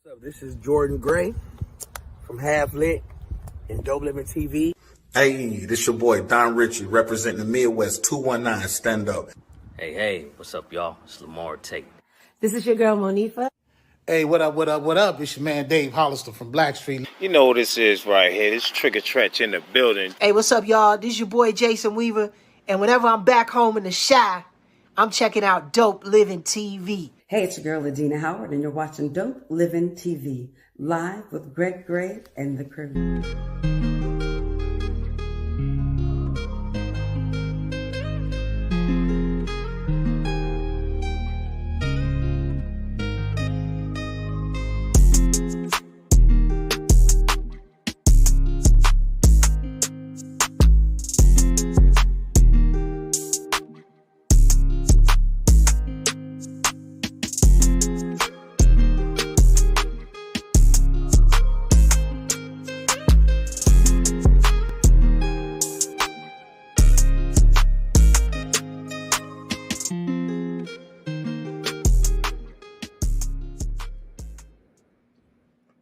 What's up? This is Jordan Gray from Half Lit and DopelivenTV. Hey, this your boy Don Ritchie representing the Midwest 219 Stand Up. Hey, what's up, y'all? It's Lamar Tate. This is your girl, Monifa. Hey, what up? It's your man Dave Hollister from Blackstreet. You know what this is right here. This Trigger Trench in the building. Hey, what's up, y'all? This is your boy Jason Weaver. And whenever I'm back home in the Chi, I'm checking out Dope Living TV. Hey, it's your girl, Adina Howard, and you're watching Dope Living TV, live with Greg Gray and the crew.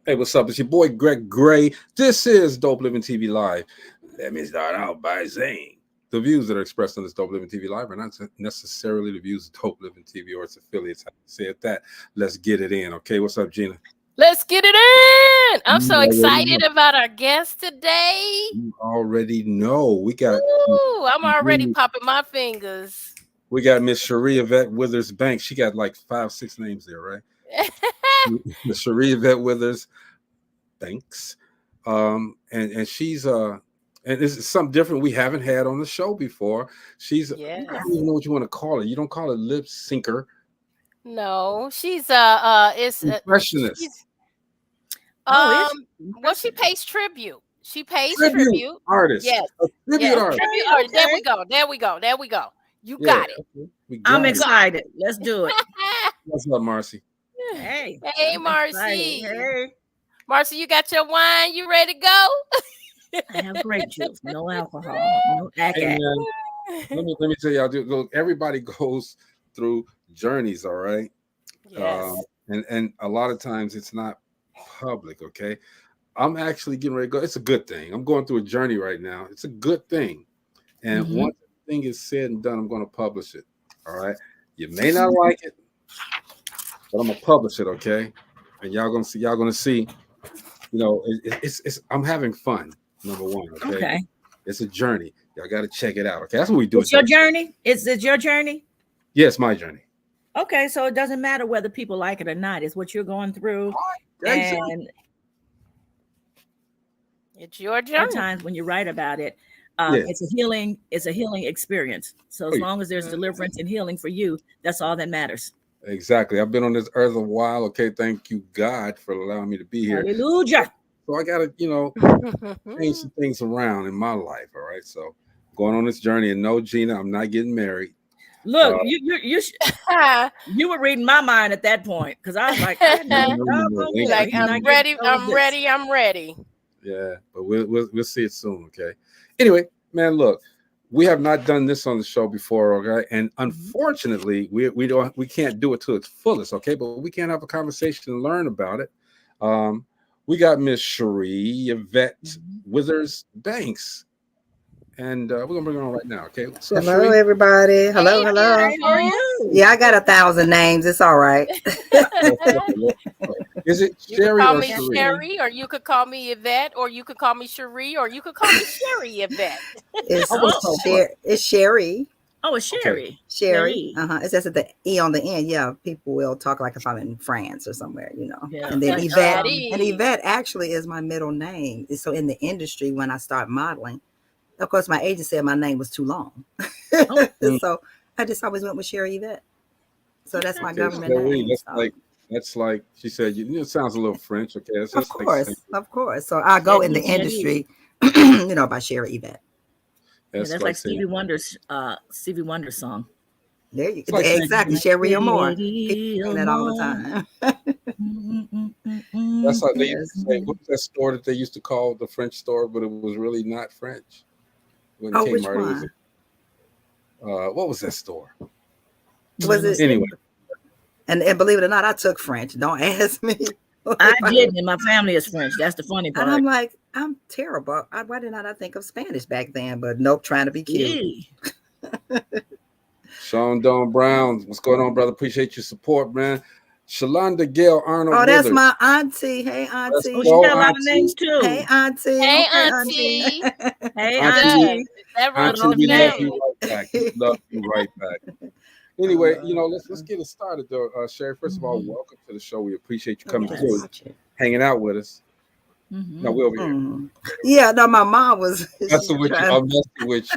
Hey, what's up? It's your boy Greg Gray. This is Dope Living TV Live. Let me start out by saying the views that are expressed on this Dope Living TV Live are not necessarily the views of Dope Living TV or its affiliates. I said that. Let's get it in. Okay, what's up, Gina? Let's get it in. I'm so excited about our guest today. You already know. We got. Ooh, I'm already popping my fingers. We got Miss Sherie Yvette Withers-Banks. She got like 5-6 names there, right? The Sherie Yvette Withers-Banks, and she's and this is something different we haven't had on the show before. She's I don't even know what you want to call it. You don't call it lip syncer. No, she's it's impressionist. Well, she pays tribute. She pays tribute artist. Yes, tribute artist. Tribute artist. There we go. You got it. Okay. I'm excited. Let's do it. What's up, Marcy? Hey, Marcy. Hey. Marcy, you got your wine? You ready to go? I have grape juice, no alcohol, no alcohol. Let me tell y'all, everybody goes through journeys, all right? Yes. And a lot of times it's not public, okay? I'm actually getting ready to go. It's a good thing. I'm going through a journey right now. It's a good thing. And once the thing is said and done, I'm going to publish it, all right? You may not like it, but I'm gonna publish it, okay? And y'all gonna see. You know, it's I'm having fun. Number one, okay? It's a journey. Y'all got to check it out, okay? That's what we do. It's your journey. Is it your journey? Yes, my journey. Okay, so it doesn't matter whether people like it or not. It's what you're going through, and it's your journey. Sometimes when you write about it, it's a healing experience. So as long as there's deliverance and healing for you, that's all that matters. Exactly. I've been on this earth a while. Okay, thank you, God, for allowing me to be here. Hallelujah. So I gotta, change some things around in my life. All right. So going on this journey, and no, Gina, I'm not getting married. Look, you were reading my mind at that point because I was like, I'm ready. Yeah, but we'll see it soon. Okay. Anyway, man, look. We have not done this on the show before, okay? And unfortunately, we can't do it to its fullest, okay? But we can have a conversation and learn about it. We got Miss Sherie Yvette Withers-Banks, and we're gonna bring her on right now, okay? So, hello, Sherie? Everybody. Hello. How are you? Yeah, I got 1,000 names. It's all right. Is it Sherie? You could call me Sherie, or you could call me Yvette, or you could call me Sherie, or you could call me Sherie Yvette. It's Sherie. Oh, it's Sherie. Sherie. It's just at the E on the end. Yeah, people will talk like if I'm in France or somewhere, Yeah. And then Yvette. And Yvette actually is my middle name. So in the industry, when I start modeling, of course, my agent said my name was too long. So I just always went with Sherie Yvette. So that's my government name. That's like she said. It sounds a little French, okay? Of course. So I go in the industry, by Sherie Yvette. That's like Stevie Wonder's song. There you go. Exactly, Sherie or more. People sing that all the time. That's like they used to say. What was that store that they used to call the French store, but it was really not French? When it which one? What was that store? Was it anyway? And believe it or not, I took French. Don't ask me. I didn't, and my family is French. That's the funny part. And I'm like, I'm terrible. Why did not I think of Spanish back then? But nope, trying to be cute. Sean Don Brown, what's going on, brother? Appreciate your support, man. Shalonda Gail Arnold. Oh, that's Withers. my auntie. Hey, auntie. Oh, she got a lot of names too. Hey, auntie. Hey, auntie. Hey, auntie. That Auntie, runs we the love you name. right back. We love you right back. Anyway, let's get it started though. Sherie, first of all, welcome to the show. We appreciate you coming through, hanging out with us. No, we're over here. Yeah, no, my mom was messing with you. I'm messing with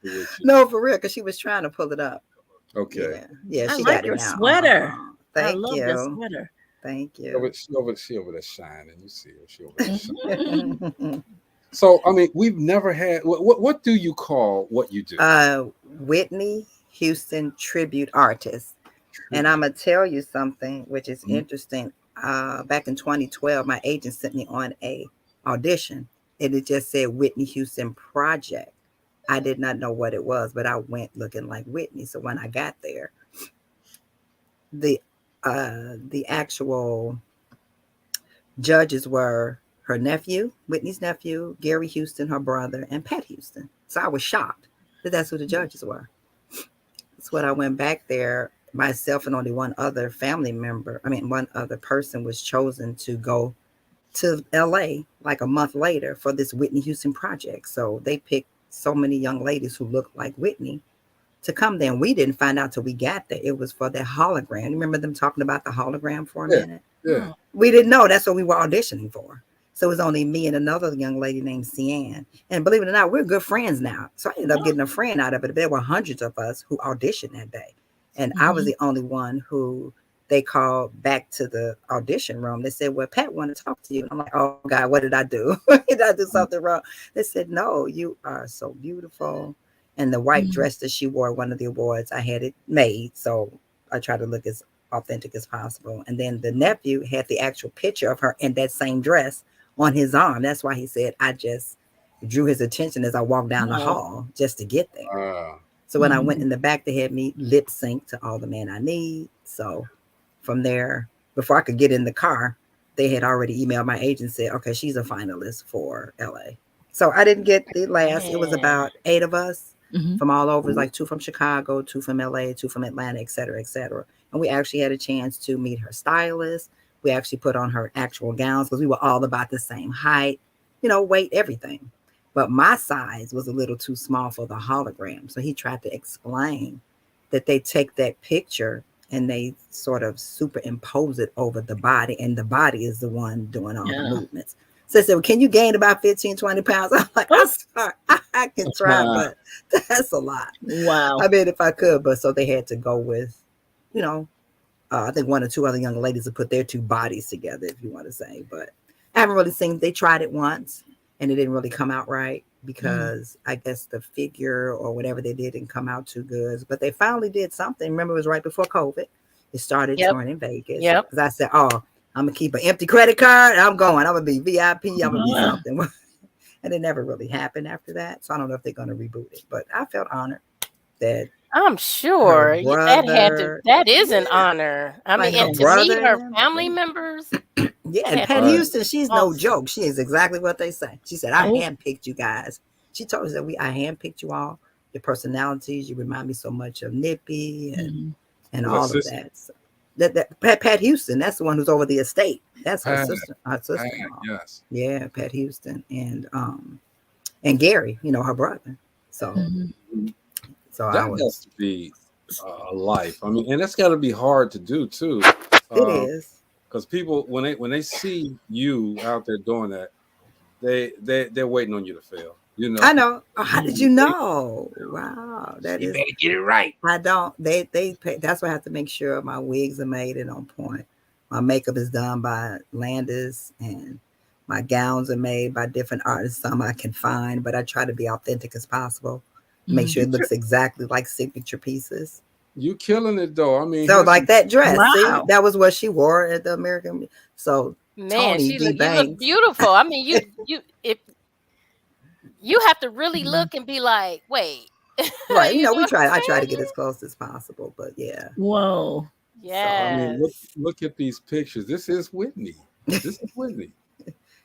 you. No, for real, because she was trying to pull it up. Okay. Yeah, I she like got your it now. sweater. Thank I love you. that sweater. Thank you. She over there shining. You see her. She over there shining. So, I mean, we've never had. What do you call what you do? Whitney Houston tribute artist. And I'm gonna tell you something which is interesting. Back in 2012, my agent sent me on a audition, and it just said Whitney Houston Project. I did not know what it was, but I went looking like Whitney. So when I got there, the actual judges were her nephew, Whitney's nephew, Gary Houston, her brother, and Pat Houston. So I was shocked that that's who the judges were. That's when I went back there. Myself and only one other one other person was chosen to go to LA like a month later for this Whitney Houston project. So they picked so many young ladies who looked like Whitney to come there. And we didn't find out till we got there. It was for the hologram. You remember them talking about the hologram for a minute? Yeah. We didn't know that's what we were auditioning for. So it was only me and another young lady named Cian. And believe it or not, we're good friends now. So I ended up getting a friend out of it. There were hundreds of us who auditioned that day. And I was the only one who they called back to the audition room. They said, well, Pat wanted to talk to you. And I'm like, oh, God, what did I do? Did I do something wrong? They said, no, you are so beautiful. And the white dress that she wore at one of the awards, I had it made. So I tried to look as authentic as possible. And then the nephew had the actual picture of her in that same dress on his arm. That's why he said, I just drew his attention as I walked down the hall just to get there. So when I went in the back, they had me lip sync to All the Man I Need. So from there, before I could get in the car, they had already emailed my agent and said, okay, she's a finalist for LA. So I didn't get the last. It was about 8 of us from all over. It was like 2 from Chicago, 2 from LA, 2 from Atlanta, et cetera, et cetera. And we actually had a chance to meet her stylist. We actually put on her actual gowns because we were all about the same height, weight, everything. But my size was a little too small for the hologram. So he tried to explain that they take that picture and they sort of superimpose it over the body. And the body is the one doing all the movements. So I said, well, can you gain about 15, 20 pounds? I'm like, I'm sorry, I can try, but that's a lot. Wow. I mean, if I could, but so they had to go with, I think 1 or 2 other young ladies to put their 2 bodies together, if you want to say. But I haven't really seen, they tried it once. And it didn't really come out right because I guess the figure or whatever they did didn't come out too good. But they finally did something. Remember, it was right before COVID. It started touring in Vegas. Because I said, oh, I'm going to keep an empty credit card. I'm going. I'm going to be VIP. I'm going to be something. And it never really happened after that. So I don't know if they're going to reboot it. But I felt honored that I'm sure that is an honor. I mean, and to meet her family members. Yeah, and Pat Houston, she's no joke. She is exactly what they say. She said, I handpicked you guys. She told us that I handpicked you all. Your personalities, you remind me so much of Nippy and all of that. So that Pat Houston, that's the one who's over the estate. That's her sister. Her sister. Yes. Yeah, Pat Houston and Gary, her brother. So so that has to be a life. I mean, and that's got to be hard to do too. It is. Because people, when they see you out there doing that, they're waiting on you to fail. I know. Oh, how did you know? Wow, You better get it right. I don't. They pay. That's why I have to make sure my wigs are made and on point. My makeup is done by Landis, and my gowns are made by different artists. Some I can find, but I try to be authentic as possible. Make sure it looks exactly like signature pieces. You killing it though. I mean, so like that dress. Wow. See, that was what she wore at the American. So Man, Tony you look Banks. beautiful. I mean, you have to really look and be like, wait. Right. I try to get as close as possible, but yeah. Whoa. Yes. I mean, look at these pictures. This is Whitney. This is Whitney.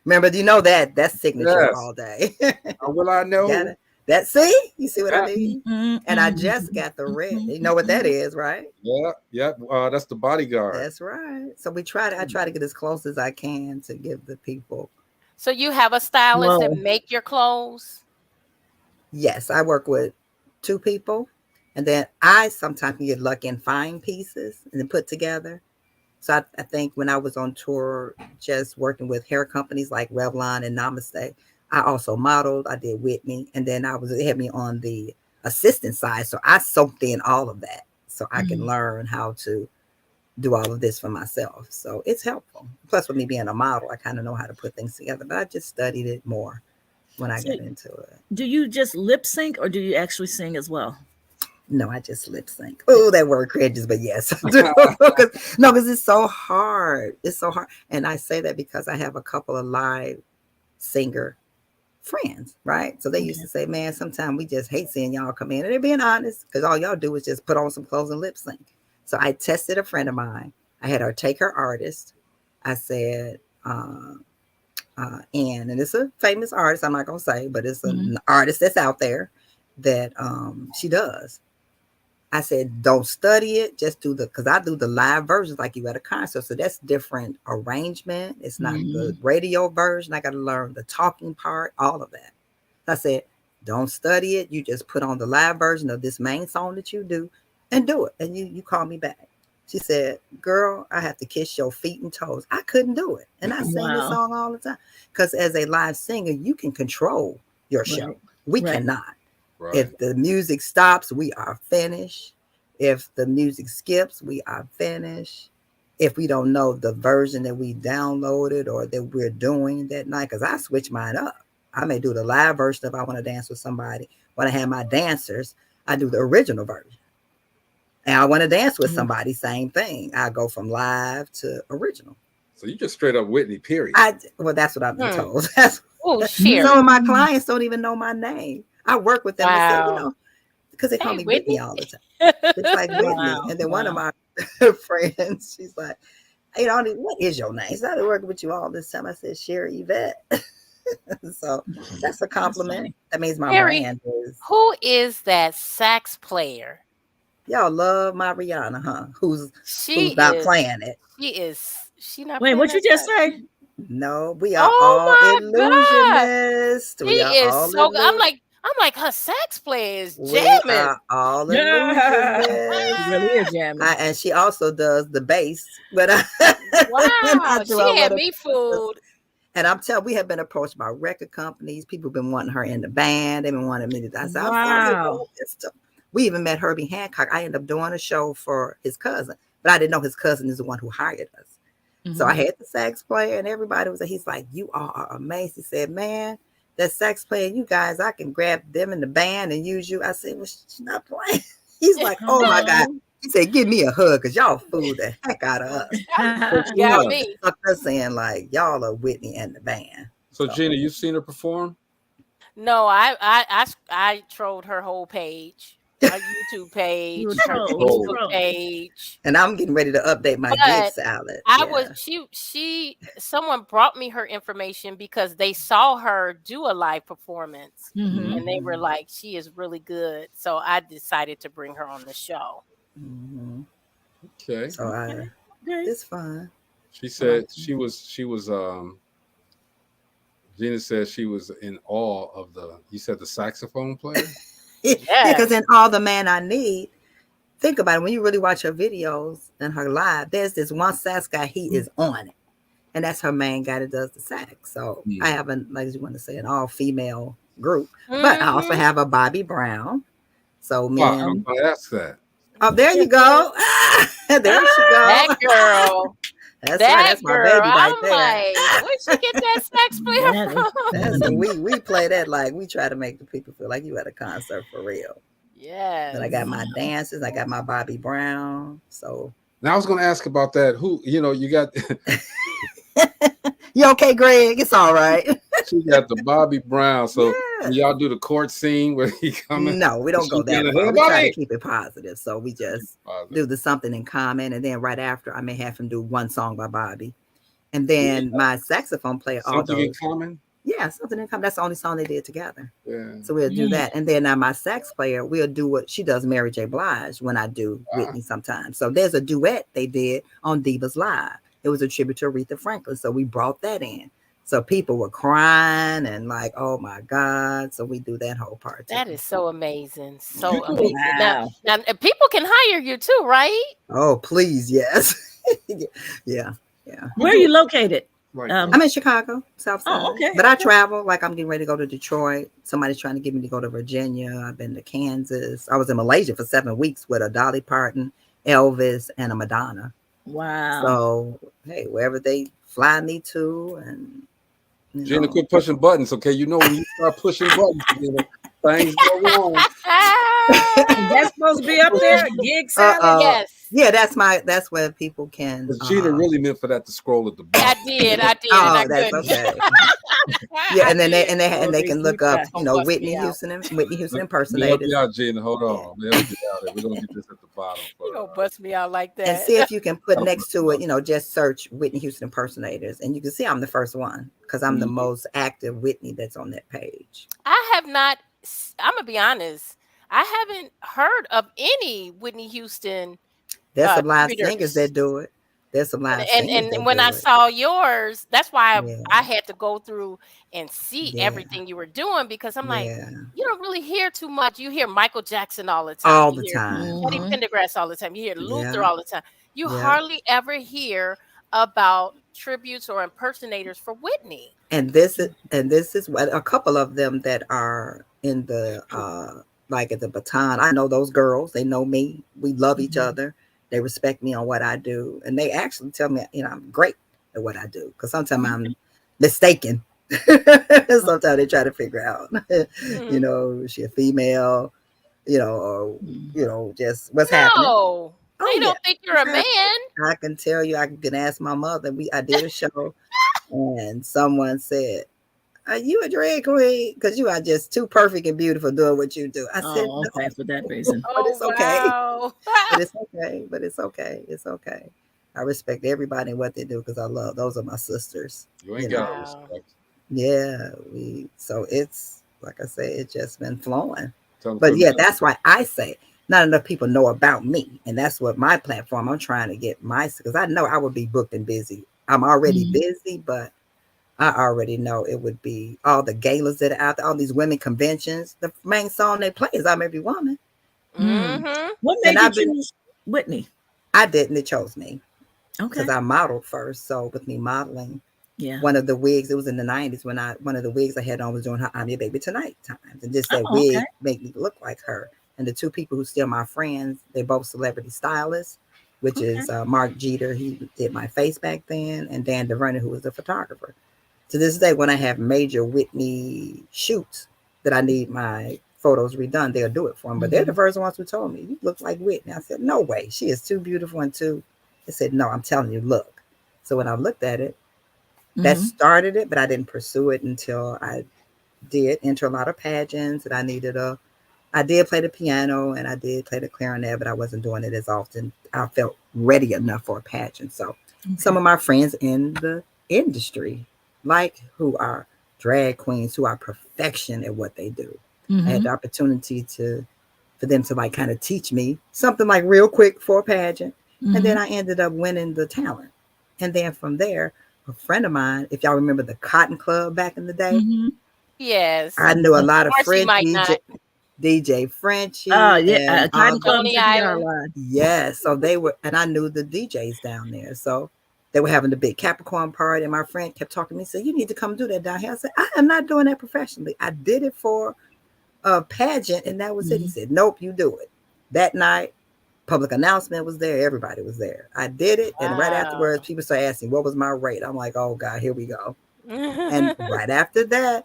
Remember, you know that's signature Yes. all day. How will I know? That see? You see what I Yeah. mean? And I just got the red. You know what that is, right? Yeah. That's the bodyguard. That's right. So I try to get as close as I can to give the people. So you have a stylist that make your clothes? Yes, I work with 2 people, and then I sometimes can get lucky and find pieces and then put together. So I think when I was on tour, just working with hair companies like Revlon and Namaste, I also modeled. I did Whitney, and then it had me on the assistant side. So I soaked in all of that so I can learn how to do all of this for myself. So it's helpful. Plus, with me being a model, I kind of know how to put things together, but I just studied it more when I got into it. Do you just lip sync or do you actually sing as well? No, I just lip sync. Oh, that word cringes, but yes, I do. Because it's so hard. It's so hard. And I say that because I have a couple of live singer friends, right? So they used to say, man, sometimes we just hate seeing y'all come in. And they're being honest because all y'all do is just put on some clothes and lip sync. So I tested a friend of mine. I had her take her artist. I said, Ann, and it's a famous artist, I'm not going to say, but it's an artist that's out there that she does. I said, don't study it, just do because I do the live versions like you at a concert. So that's different arrangement. It's not the radio version. I got to learn the talking part, all of that. I said, don't study it. You just put on the live version of this main song that you do and do it. And you call me back. She said, girl, I have to kiss your feet and toes. I couldn't do it. And I sing this song all the time. Because as a live singer, you can control your show. We cannot. Right. If the music stops, we are finished. If the music skips, we are finished. If we don't know the version that we downloaded or that we're doing that night, because I switch mine up. I may do the live version if I want to dance with somebody. When I have my dancers, I do the original version. And I want to dance with somebody, same thing. I go from live to original. So you just straight up Whitney, period. Well, that's what I've been told. Some of my clients don't even know my name. I work with them and say, because they call me Whitney all the time. It's like Whitney. And then one of my friends, she's like, what is your name? She's like, I've been working with you all this time. I said, Sherie Yvette. So that's a compliment. That means my brand is. Who is that sax player? Y'all love my Rihanna, huh? Who's not playing it? She not. Wait, what you just say? No, we are all illusionists. She is so good. I'm like her sax player is jamming. We are all illusionists. She really is jamming. And she also does the bass. But wow, she had me fooled. And I'm telling, we have been approached by record companies. People have been wanting her in the band. They've been wanting me to. I said, wow. We even met Herbie Hancock. I ended up doing a show for his cousin, but I didn't know his cousin is the one who hired us. So I had the sax player, and everybody he's like, you are amazing. He said, man, that sax player, you guys, I can grab them in the band and use you. I said, well, she's not playing. He's like, oh my God. He said, give me a hug because y'all fooled the heck out of us. Yeah, me. They're saying like, y'all are Whitney and the band. So Gina, you've seen her perform? No, I trolled her whole page. Her YouTube page, her Facebook page, and I'm getting ready to update my gig salad. Someone brought me her information because they saw her do a live performance, and they were like, "She is really good." So I decided to bring her on the show. Okay, so it's fun. She said she was. Gina said she was in awe of you said the saxophone player? Yeah, because in All the Man I Need, think about it. When you really watch her videos and her live, there's this one sax guy, he is on it. And that's her main guy that does the sax. So I have like you want to say, an all-female group. But I also have a Bobby Brown. So I'm going to ask that. Oh, there you go. There she goes. That girl. That's right. That's my baby right I'm there. like, where'd she get that sax player from? We play that like we try to make the people feel like you at a concert for real. Yeah. But I got my dancers. I got my Bobby Brown. So now I was going to ask about that. Who you got? You okay, Greg? It's all right. She got the Bobby Brown. So Yes. y'all do the court scene where he coming? No, we don't go that far. We try to keep it positive. So we just do the something in common. And then right after, I may have him do one song by Bobby. And then my saxophone player, Something in Common? Yeah, Something in Common. That's the only song they did together. Yeah. So we'll do that. And then now my sax player, we'll do what she does, Mary J. Blige, when I do Whitney sometimes. So there's a duet they did on Divas Live. It was a tribute to Aretha Franklin. So we brought that in. So people were crying and like, oh my God. So we do that whole part. That is so amazing. So amazing. Wow. Now people can hire you too, right? Oh, please. Yes. Yeah. Where are you located? I'm in Chicago, South Side. Oh, okay. But I travel, like I'm getting ready to go to Detroit. Somebody's trying to get me to go to Virginia. I've been to Kansas. I was in Malaysia for 7 weeks with a Dolly Parton, Elvis, and a Madonna. Wow. So, hey, wherever they fly me to, and Gina, quit pushing buttons, okay? You know when you start pushing buttons, Gina, things go wrong. That's supposed to be up there. Gig salad. Yes. Yeah, that's where people can. Gina really meant for that to scroll at the bottom. I did. Oh, that's okay. Yeah, and then they can look up, Whitney Houston impersonators. Help you out, Gina. Hold on. We're gonna get this at the bottom. You gonna bust me out like that. And see if you can put next to it, just search Whitney Houston impersonators, and you can see I'm the first one because I'm the most active Whitney that's on that page. I have not. I'm gonna be honest. I haven't heard of any Whitney Houston. There's some live singers that do it. There's some live singers. And when I saw yours, that's why I had to go through and see everything you were doing, because I'm like, you don't really hear too much. You hear Michael Jackson all the time. All the time. Teddy Pendergrass all the time. You hear Luther all the time. You hardly ever hear about tributes or impersonators for Whitney. And this is what a couple of them that are in the like at the Baton. I know those girls. They know me. We love each other. They respect me on what I do. And they actually tell me, I'm great at what I do. Because sometimes I'm mistaken. Sometimes they try to figure out, is she a female, or, just what's happening. No, they don't think you're a man. I can tell you, I can ask my mother. I did a show and someone said, are you a drag queen? Because you are just too perfect and beautiful doing what you do. I said, no. Okay, for that reason. But it's okay. Wow. But it's okay. It's okay. I respect everybody and what they do because I love. Those are my sisters. You ain't got to respect. Yeah, so it's like I say, it's just been flowing. But yeah, that's why I say not enough people know about me, and that's what my platform. I'm trying to get because I know I would be booked and busy. I'm already busy, but I already know it would be all the galas that are out there, all these women conventions. The main song they play is "I'm Every Woman." What made you choose Whitney? I didn't. It chose me. Okay. Because I modeled first. So with me modeling, one of the wigs, it was in the 90s when one of the wigs I had on was doing her "I'm Your Baby Tonight" times. And just that wig made me look like her. And the two people who still my friends, they're both celebrity stylists, which is Mark Jeter. He did my face back then. And Dan DeVernon, who was the photographer. To this day, when I have major Whitney shoots that I need my photos redone, they'll do it for them. But they're the first ones who told me, you look like Whitney. I said, no way. She is too beautiful and too. They said, no, I'm telling you, look. So when I looked at it, that started it, but I didn't pursue it until I did enter a lot of pageants and I did play the piano and I did play the clarinet, but I wasn't doing it as often. I felt ready enough for a pageant. So some of my friends in the industry, like who are drag queens, who are perfection at what they do. I had the opportunity for them to like kind of teach me something like real quick for a pageant. And then I ended up winning the talent. And then from there, a friend of mine, if y'all remember the Cotton Club back in the day. Yes. I knew a lot of French DJ Frenchie. Oh, yeah. Cotton Club. Yes. So they were, and I knew the DJs down there. So they were having the big Capricorn party. And my friend kept talking to me, said, you need to come do that down here. I said, I am not doing that professionally. I did it for a pageant and that was it. He said, nope, you do it. That night, public announcement was there. Everybody was there. I did it. And right afterwards, people started asking, what was my rate? I'm like, oh God, here we go. And right after that,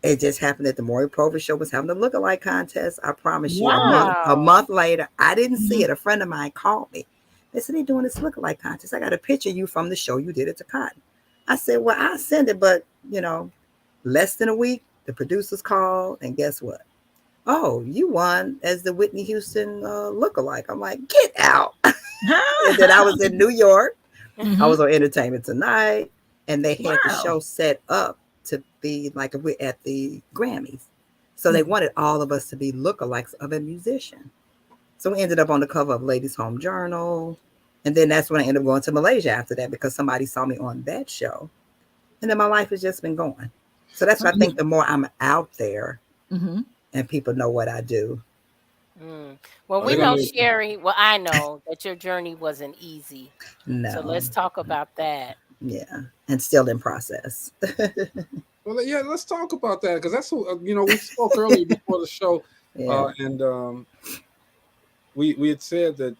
it just happened that the Maury Provis show was having a lookalike contest. I promise you, a month later, I didn't see it. A friend of mine called me. They said, they're doing this lookalike contest. I got a picture of you from the show you did at the Cotton. I said, well, I'll send it, but less than a week, the producers called, and guess what? Oh, you won as the Whitney Houston lookalike. I'm like, get out. And then I was in New York. I was on Entertainment Tonight, and they had the show set up to be like at the Grammys. So they wanted all of us to be lookalikes of a musician. So we ended up on the cover of Ladies Home Journal. And then that's when I ended up going to Malaysia after that, because somebody saw me on that show. And then my life has just been going. So that's why I think the more I'm out there and people know what I do. Well, we know, Sherie, well, I know that your journey wasn't easy. No. So let's talk about that. Yeah. And still in process. Well, yeah, let's talk about that, because that's, we spoke earlier before the show. And we had said that,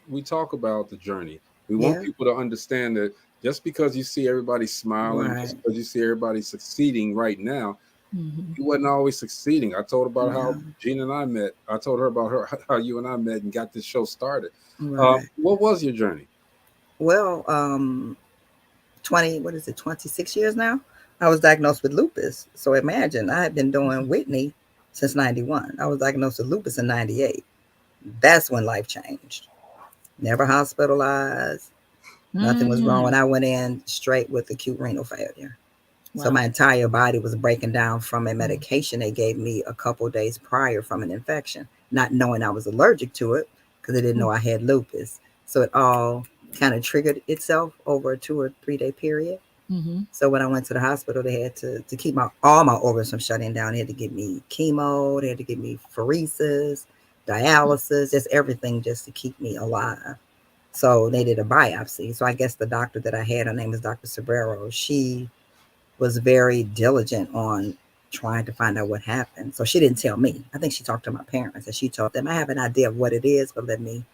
we talk about the journey. We want people to understand that just because you see everybody smiling, just because you see everybody succeeding right now, you wasn't always succeeding. I told about how Gina and I met. I told her about how you and I met and got this show started. Right. What was your journey? Well, 26 years now? I was diagnosed with lupus. So imagine, I had been doing Whitney since 91. I was diagnosed with lupus in 98. That's when life changed. Never hospitalized. Nothing was wrong. When I went in straight with acute renal failure. Wow. So my entire body was breaking down from a medication they gave me a couple days prior from an infection, not knowing I was allergic to it because they didn't know I had lupus. So it all kind of triggered itself over a 2 or 3 day period. So when I went to the hospital, they had to keep all my organs from shutting down. They had to give me chemo. They had to give me pheresis, dialysis, just everything just to keep me alive. So they did a biopsy. So I guess the doctor that I had, her name is Dr. Sobrero, she was very diligent on trying to find out what happened. So she didn't tell me. I think she talked to my parents and she told them, I have an idea of what it is, but let me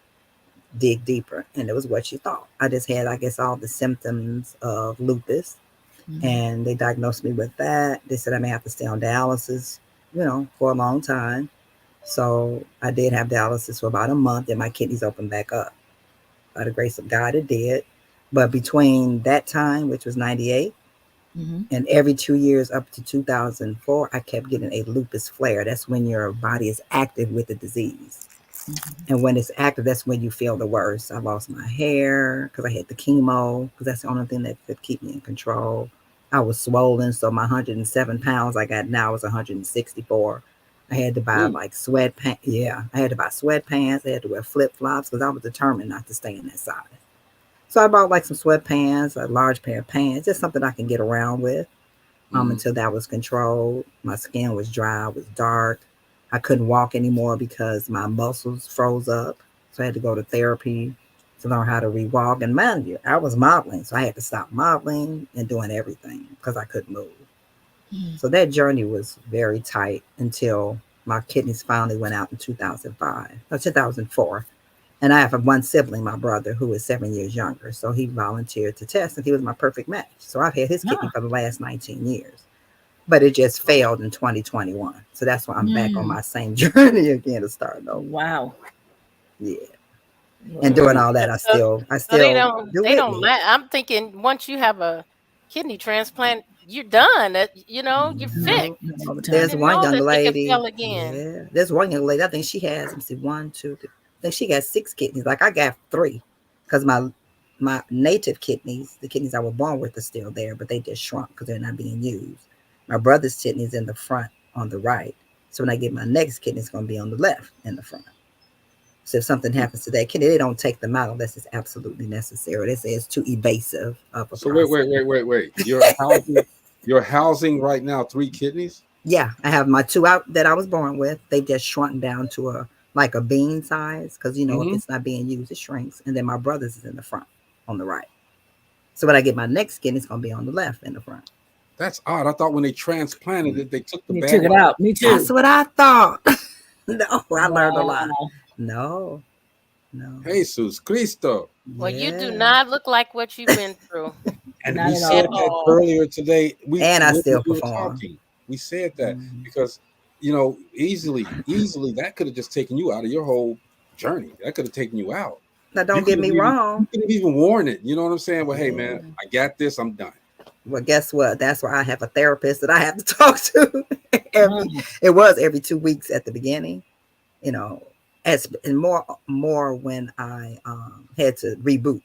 dig deeper. And it was what she thought. I just had, I guess, all the symptoms of lupus. And they diagnosed me with that. They said I may have to stay on dialysis, for a long time. So I did have dialysis for about a month and my kidneys opened back up. By the grace of God, it did. But between that time, which was 98, and every 2 years up to 2004, I kept getting a lupus flare. That's when your body is active with the disease. And when it's active, that's when you feel the worst. I lost my hair because I had the chemo, because that's the only thing that could keep me in control. I was swollen, so my 107 pounds I got now is 164. I had to buy like sweatpants. Yeah, I had to buy sweatpants. I had to wear flip-flops because I was determined not to stay in that size. So I bought like some sweatpants, a large pair of pants, just something I can get around with until that was controlled. My skin was dry, it was dark. I couldn't walk anymore because my muscles froze up. So I had to go to therapy to learn how to re-walk. And mind you, I was modeling. So I had to stop modeling and doing everything because I couldn't move. So that journey was very tight until my kidneys finally went out in 2004. And I have one sibling, my brother, who is 7 years younger. So he volunteered to test and he was my perfect match. So I've had his kidney for the last 19 years. But it just failed in 2021. So that's why I'm back on my same journey again to start over. Wow. Yeah. And doing all that, I still they don't I'm thinking once you have a kidney transplant, you're done. You're fixed. There's one young lady. Again. Yeah. There's one young lady. I think she has, let me see, 1, 2, 3. I think she got 6 kidneys. Like I got 3 because my native kidneys, the kidneys I was born with, are still there, but they just shrunk because they're not being used. My brother's kidney is in the front on the right. So when I get my next kidney, it's going to be on the left in the front. So if something happens to that kidney, they don't take them out unless it's absolutely necessary. They say it's too evasive of a So process. wait. You're housing right now 3 kidneys? Yeah, I have my 2 out that I was born with. They just shrunk down to a bean size because, if it's not being used, it shrinks. And then my brother's is in the front on the right. So when I get my next kidney, it's going to be on the left in the front. That's odd. I thought when they transplanted it, they took the bag. Took it out. Me too. That's what I thought. No, I learned a lot. No. Jesus Cristo. Well, you do not look like what you've been through. And we said that earlier today. I still perform. We said that because, easily that could have just taken you out of your whole journey. That could have taken you out. Now, don't get me wrong. You could have even warned it. You know what I'm saying? Well, hey, man, I got this. I'm done. Well, guess what? That's why I have a therapist that I have to talk to. It was every 2 weeks at the beginning, you know, and more when I had to reboot,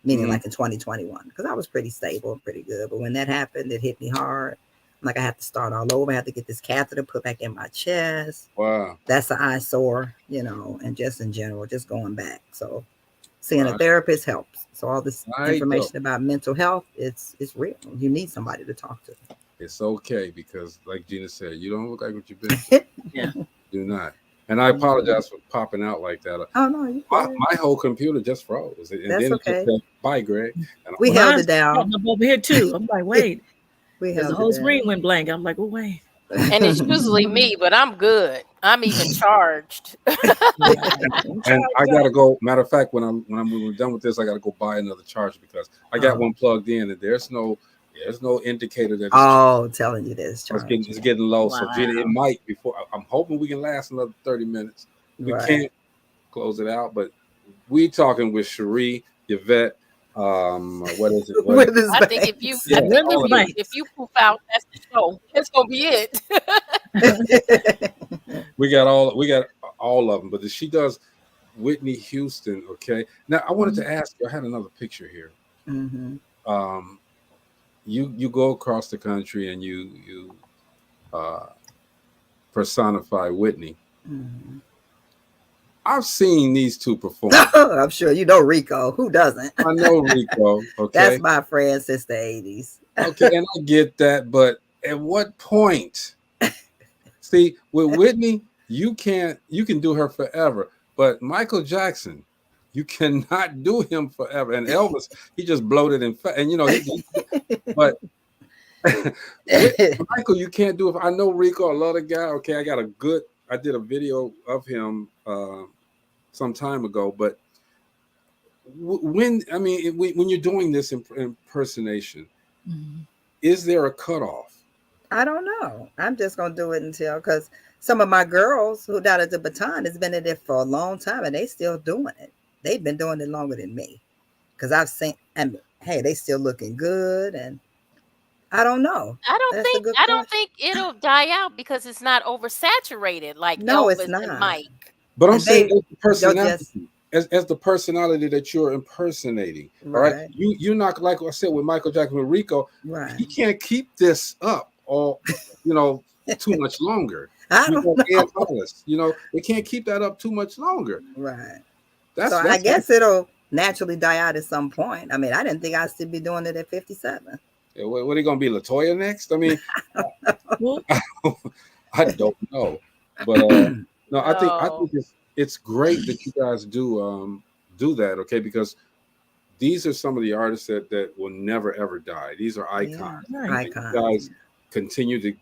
meaning like in 2021, because I was pretty stable and pretty good. But when that happened, it hit me hard. Like I had to start all over. I had to get this catheter put back in my chest. Wow. That's an eyesore, you know, and just in general, just going back. So seeing a therapist helps. So all this information about mental health, it's real. You need somebody to talk to. It's okay because, like Gina said, you don't look like what you've been through. Yeah. Do not. And I apologize for popping out like that. Oh no, my whole computer just froze. And that's then okay. It just said, bye, Greg. And we held it down. I'm over here too. I'm like, wait. The whole screen went blank. I'm like, oh wait. And it's usually me, but I'm good. I'm even charged. And I gotta go. Matter of fact, when we're done with this, I gotta go buy another charger because I got one plugged in, and there's no indicator that it's telling you this. It's getting low. Wow. So Gina, it might before. I'm hoping we can last another 30 minutes. We can't close it out, but we talking with Sherie Yvette. What is it? I think if you poof out, that's the show. That's gonna be it. we got all of them, but she does Whitney Houston. Okay. Now I wanted to ask you. I had another picture here. You go across the country and you personify Whitney. I've seen these two perform. I'm sure you know Rico. Who doesn't? I know Rico. Okay, that's my friend since the 80s. Okay, and I get that, but at what point? See, with Whitney, you can do her forever, but Michael Jackson, you cannot do him forever. And Elvis, he just bloated and you know, but Michael, you can't do it. I know Rico, I love the guy. Okay, I did a video of him some time ago, but when you're doing this impersonation, is there a cutoff? I don't know. I'm just gonna do it until, because some of my girls who down at the Baton has been in it for a long time and they still doing it. They've been doing it longer than me, because I've seen, and hey, they still looking good, and I don't know. I don't think it'll die out because it's not oversaturated like Elvis it's not. And Mike. But I'm saying as the personality that you're impersonating. Right. All right. You're not, like I said with Michael Jackson with Rico. Right. He can't keep this up all too much longer. I don't know. They can't keep that up too much longer. Right. I guess it'll naturally die out at some point. I mean, I didn't think I'd still be doing it at 57. Yeah, what are you going to be, LaToya next? I mean, I don't know. But no, I think it's great that you guys do that, okay? Because these are some of the artists that will never ever die. These are icons. Yeah, icons. You guys continue to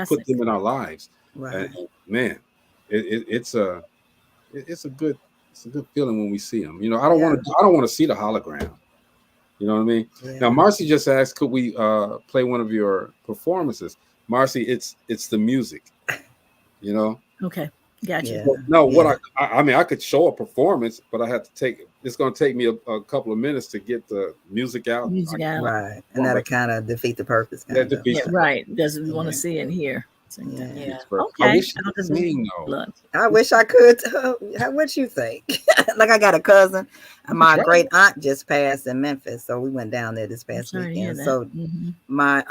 put them in our lives. Right. And man, it's a good feeling when we see them. I don't want to see the hologram. You know what I mean? Yeah. Now, Marcy just asked, could we play one of your performances? Marcy, it's the music. Okay, gotcha. Yeah. No, I could show a performance, but I have to it's going to take me a couple of minutes to get the music out. Right, and that'll kind of defeat the purpose. Right, because we want to see it here. Yeah. Okay. I wish I could. What you think? Like, I got a cousin, and my great aunt just passed in Memphis, so we went down there this past weekend. So my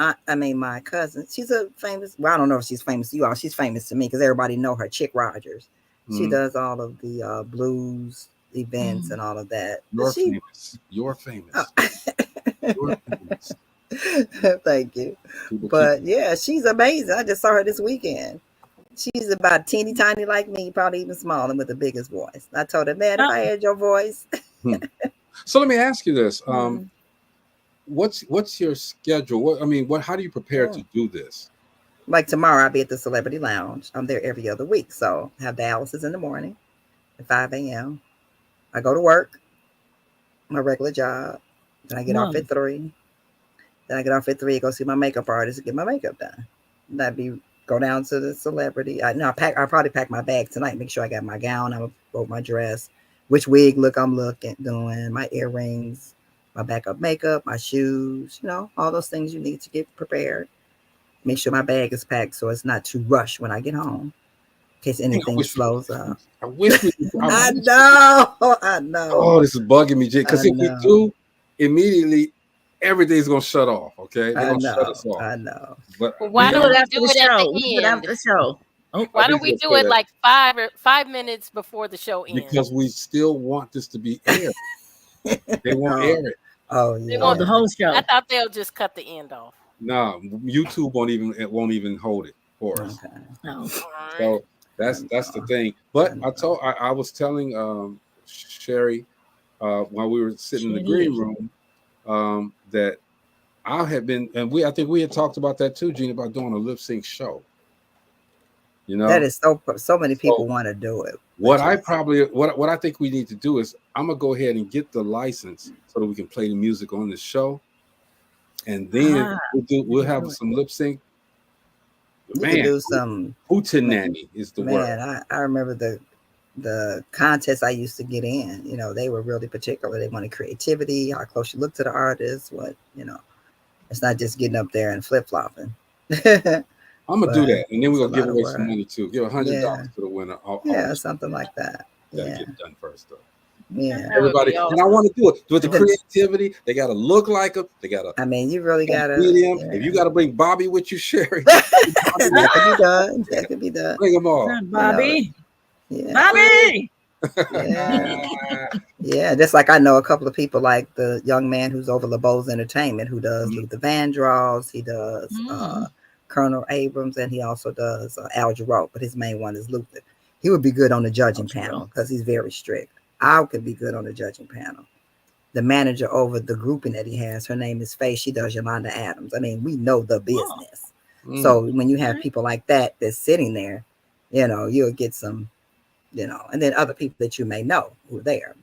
cousin, she's a famous. Well, I don't know if she's famous to you all. She's famous to me because everybody know her. Chick Rogers. She does all of the blues events and all of that. You're famous. Oh. You're famous. Thank you. But yeah, she's amazing. I just saw her this weekend. She's about teeny tiny like me, probably even smaller, with the biggest voice. I told her, man, if I had your voice. So let me ask you this: what's your schedule? How do you prepare to do this? Like tomorrow, I'll be at the Celebrity Lounge. I'm there every other week, so I have Dallas's in the morning at 5 a.m. I go to work, my regular job. Then I get off at 3. Then I get off at 3, go see my makeup artist and get my makeup done. Then go down to the Celebrity. I'll probably pack my bag tonight, make sure I got my gown, I wrote my dress, which wig look I'm doing, my earrings, my backup makeup, my shoes, all those things you need to get prepared. Make sure my bag is packed so it's not too rushed when I get home, in case anything slows up. I wish we. I know. Oh, this is bugging me, Jay. Because if we do, immediately everything's gonna shut off. Okay, they're gonna shut us off. I know. But why don't we do it at the end? After the show. Why don't we do it like 5 minutes before the show ends? Because we still want this to be aired. They won't air it. Oh They yeah. won't- The whole show. I thought they'll just cut the end off. No, YouTube won't even hold it for us. Okay. No. So that's the thing. But I was telling Sherie while we were sitting in the green room that I had been, and I think we had talked about that too, Gina, about doing a lip sync show. That is so many people want to do it. What I think we need to do is I'm gonna go ahead and get the license so that we can play the music on the show, and then we'll have some lip sync. You can do some hootenanny is the word. I remember the contest I used to get in. They were really particular. They wanted creativity, how close you look to the artist. It's not just getting up there and flip flopping. I'm gonna do that, and then we're gonna give away some money too. Give $100 to the winner. Something like that. Gotta get it done first, though. Yeah, everybody. And I want to do it with the creativity. They gotta look like them. They gotta. I mean, you really gotta. Yeah. If you gotta bring Bobby with you, Sherie, that could be done. That could be done. Bring them all, Bobby. Yeah. Bobby. Yeah, just like I know a couple of people, like the young man who's over LeBeau's Entertainment, who does Luther Vandross. He does Colonel Abrams, and he also does Al Jarreau, but his main one is Luther. He would be good on the judging panel because he's very strict. I could be good on the judging panel. The manager over the grouping that he has, her name is Faye. She does Yolanda Adams. I mean, we know the business. So when you have people like that that's sitting there, you'll get some, and then other people that you may know who are there.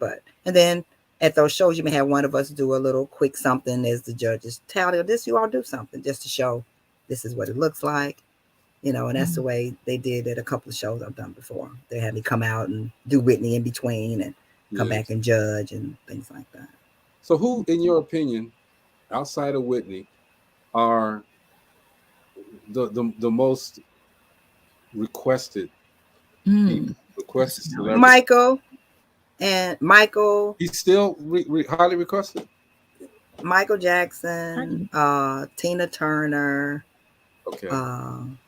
And then at those shows, you may have one of us do a little quick something as the judges tally this. You all do something just to show this is what it looks like. And that's the way they did at a couple of shows I've done before. They had me come out and do Whitney in between and come back and judge and things like that. So who, in your opinion, outside of Whitney, are the most requested celebrities? Michael. He's still highly requested? Michael Jackson, Tina Turner. Okay.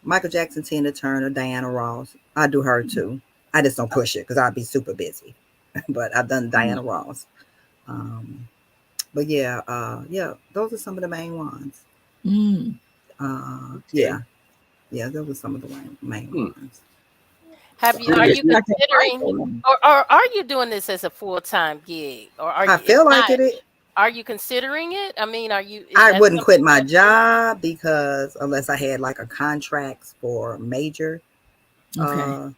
Michael Jackson, Tina Turner, Diana Ross. I do her too. I just don't push it because I'll be super busy. But I've done Diana Ross. But those are some of the main ones. Yeah, those are some of the main ones. Are you considering, or are you doing this as a full-time gig, or are you? I feel like it. Are you considering it? I mean, are you? I wouldn't quit my job because unless I had like a contract for major. With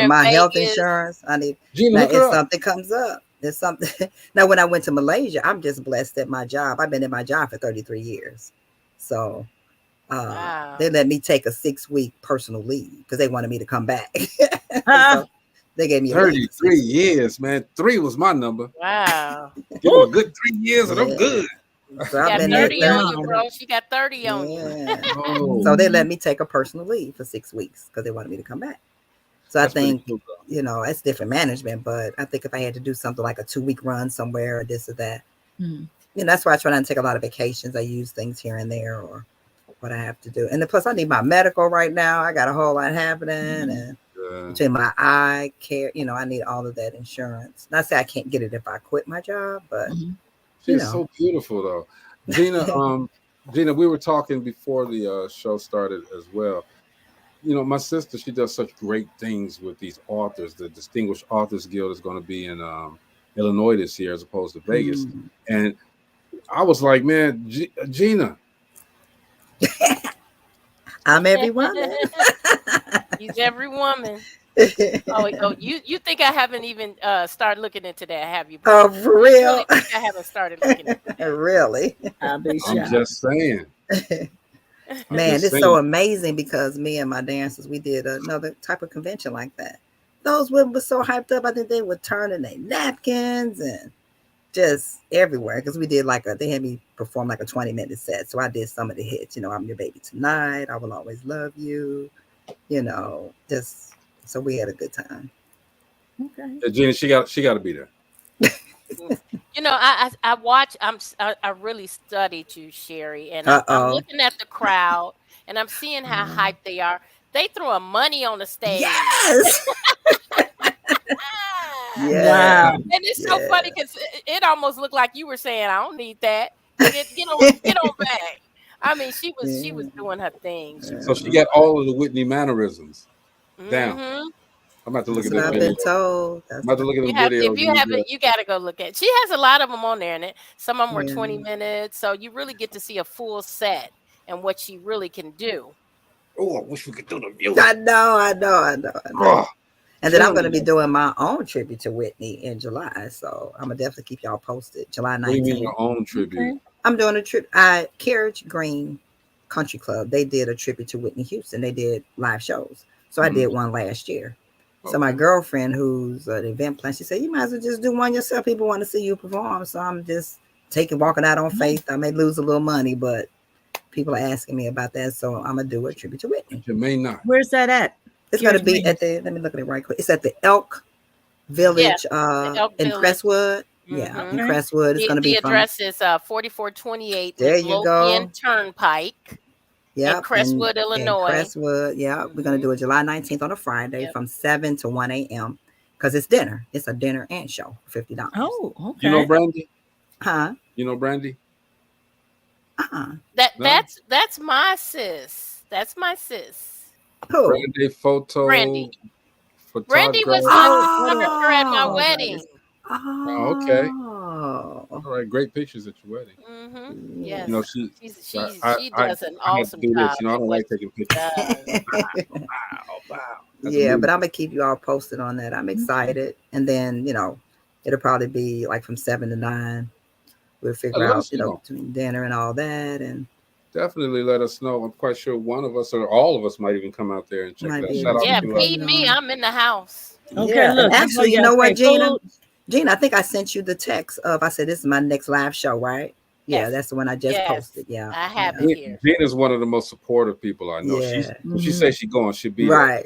my health insurance, I need. If something comes up, there's something. Now, when I went to Malaysia, I'm just blessed at my job. I've been in my job for 33 years, so they let me take a 6-week personal leave because they wanted me to come back. So they gave me 33 years, man. 3 was my number. Wow, give them a good 3 years, and I'm good. So got 30 on you, bro. She got 30 on you. So they let me take a personal leave for 6 weeks because they wanted me to come back. So I think, cool, it's different management, but I think if I had to do something like a 2-week run somewhere or this or that, that's why I try not to take a lot of vacations. I use things here and there or what I have to do. And then plus I need my medical right now. I got a whole lot happening and between my eye care, I need all of that insurance. Not say I can't get it if I quit my job, but she's so beautiful though. Gina, we were talking before the show started as well. My sister, she does such great things with these authors. The Distinguished Authors Guild is going to be in Illinois this year as opposed to Vegas. And I was like, man, Gina. I'm every woman. He's every woman. You think I haven't even started looking into that, have you? Oh, for real? I haven't started looking into that. Really? I'm just saying. Man, it's so amazing because me and my dancers, we did another type of convention like that. Those women were so hyped up. I think they were turning their napkins and just everywhere because we did they had me perform like a 20-minute set. So I did some of the hits, I'm Your Baby Tonight, I Will Always Love You, just so we had a good time. Okay. Gina, she got to be there. I watch. I really studied you, Sherie, and I'm looking at the crowd, and I'm seeing how hyped they are. They throwing money on the stage. Yes. Wow. And it's so funny because it almost looked like you were saying, "I don't need that. Get on back." I mean, she was doing her thing. So she got all of the Whitney mannerisms down. Mm-hmm. I'm about to look That's at what this I've video. been told. I'm about to look at the video. If you haven't, you got to go look at. She has a lot of them on there, and some of them were 20 minutes, so you really get to see a full set and what she really can do. Oh, I wish we could do the music. I know. And then I'm going to be doing my own tribute to Whitney in July, so I'm gonna definitely keep y'all posted. July 19th. What do you mean your own tribute? Okay. I'm doing a trip. Carriage Green Country Club. They did a tribute to Whitney Houston. They did live shows, so I did one last year. So my girlfriend, who's an event planner, she said, you might as well just do one yourself. People want to see you perform. So I'm just walking out on faith. I may lose a little money, but people are asking me about that. So I'm going to do a tribute to Whitney. You may not. Where's that at? It's going to be at let me look at it right quick. It's at the Elk Village in Crestwood. Mm-hmm. Yeah, in Crestwood. It's going to be the address is 4428 there you go. Turnpike. Yeah, in Crestwood, Illinois. Crestwood, yeah. We're going to do it July 19th on a Friday from 7 to 1 a.m. because it's dinner. It's a dinner and show for $50. Oh, okay. You know Brandy? Huh? You know Brandy? That's my sis. That's my sis. Who? Brandy Photo. Brandy was my photographer at my wedding. Oh, okay. All right, great pictures at your wedding. Mm-hmm. Yes. She does an awesome job. I don't like taking pictures. Wow. Yeah, but I'm gonna keep you all posted on that. I'm excited, and then it'll probably be like from 7 to 9. We'll figure out between dinner and all that, and definitely let us know. I'm quite sure one of us or all of us might even come out there and check that. Shout out to feed me. I'm in the house. Okay, look. Actually, you know what, Gina, I think I sent you the text of, I said, this is my next live show, right? Yeah, yes. That's the one I just posted. Yeah. I have it here. Gina's one of the most supportive people I know. Yeah. She says she's going, she'll be right.